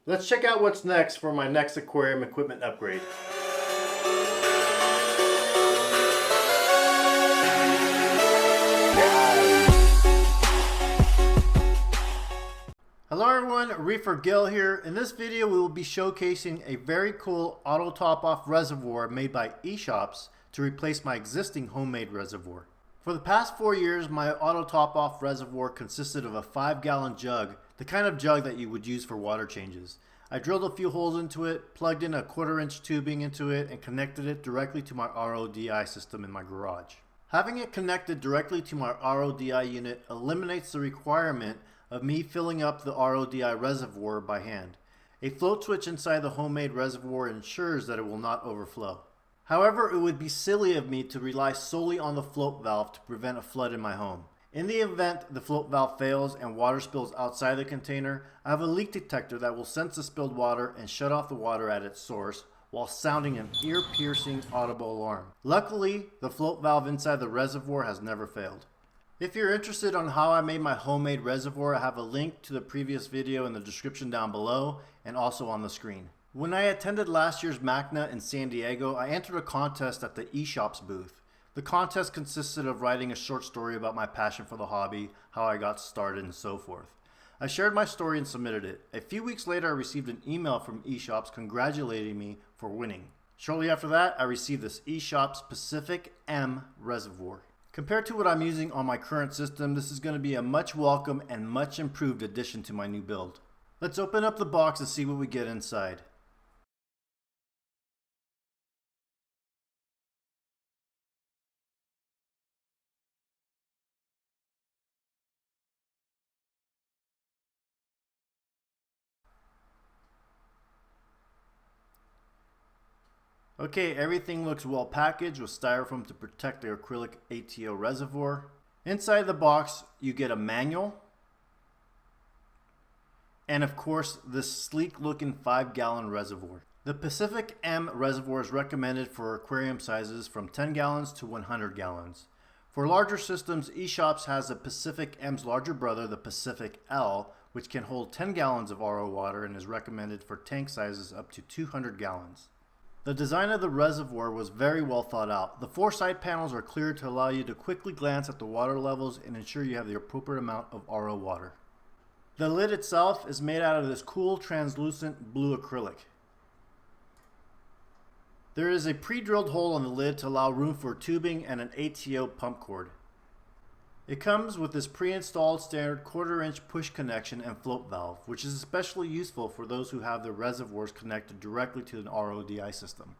Let's check out what's next for my next aquarium equipment upgrade. Hello everyone, ReeferGil here. In this video we will be showcasing a very cool auto top-off reservoir made by Eshopps to replace my existing homemade reservoir. For the past 4 years, my auto top-off reservoir consisted of a 5-gallon jug, the kind of jug that you would use for water changes. I drilled a few holes into it, plugged in a 1/4-inch tubing into it, and connected it directly to my RODI system in my garage. Having it connected directly to my RODI unit eliminates the requirement of me filling up the RODI reservoir by hand. A float switch inside the homemade reservoir ensures that it will not overflow. However, it would be silly of me to rely solely on the float valve to prevent a flood in my home. In the event the float valve fails and water spills outside the container, I have a leak detector that will sense the spilled water and shut off the water at its source while sounding an ear-piercing audible alarm. Luckily, the float valve inside the reservoir has never failed. If you're interested on how I made my homemade reservoir, I have a link to the previous video in the description down below and also on the screen. When I attended last year's MACNA in San Diego, I entered a contest at the Eshopps booth. The contest consisted of writing a short story about my passion for the hobby, how I got started, and so forth. I shared my story and submitted it. A few weeks later, I received an email from Eshopps congratulating me for winning. Shortly after that, I received this Eshopps Pacific M reservoir. Compared to what I'm using on my current system, this is going to be a much welcome and much improved addition to my new build. Let's open up the box and see what we get inside. Okay, everything looks well packaged with styrofoam to protect the acrylic ATO reservoir. Inside the box, you get a manual. And of course, this sleek looking 5-gallon reservoir. The Pacific M reservoir is recommended for aquarium sizes from 10 gallons to 100 gallons. For larger systems, Eshopps has the Pacific M's larger brother, the Pacific L, which can hold 10 gallons of RO water and is recommended for tank sizes up to 200 gallons. The design of the reservoir was very well thought out. The 4 side panels are cleared to allow you to quickly glance at the water levels and ensure you have the appropriate amount of RO water. The lid itself is made out of this cool translucent blue acrylic. There is a pre-drilled hole on the lid to allow room for tubing and an ATO pump cord. It comes with this pre-installed standard 1/4-inch push connection and float valve, which is especially useful for those who have their reservoirs connected directly to an RODI system.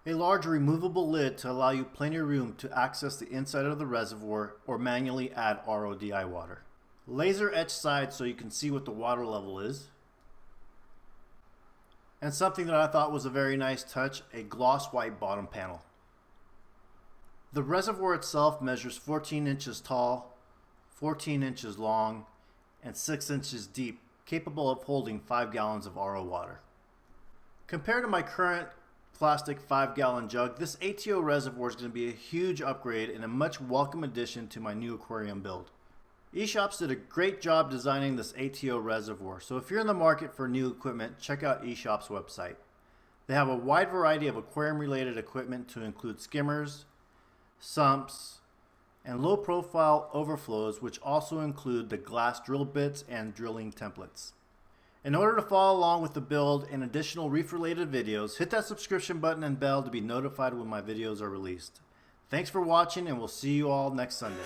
A large removable lid to allow you plenty of room to access the inside of the reservoir or manually add RODI water. Laser etched sides so you can see what the water level is. And something that I thought was a very nice touch, a gloss white bottom panel. The reservoir itself measures 14 inches tall, 14 inches long, and 6 inches deep, capable of holding 5 gallons of RO water. Compared to my current plastic 5-gallon jug, this ATO reservoir is going to be a huge upgrade and a much welcome addition to my new aquarium build. Eshopps did a great job designing this ATO reservoir, so if you're in the market for new equipment, check out Eshopps' website. They have a wide variety of aquarium-related equipment to include skimmers, sumps, and low-profile overflows, which also include the glass drill bits and drilling templates. In order to follow along with the build and additional reef-related videos, hit that subscription button and bell to be notified when my videos are released. Thanks for watching, and we'll see you all next Sunday.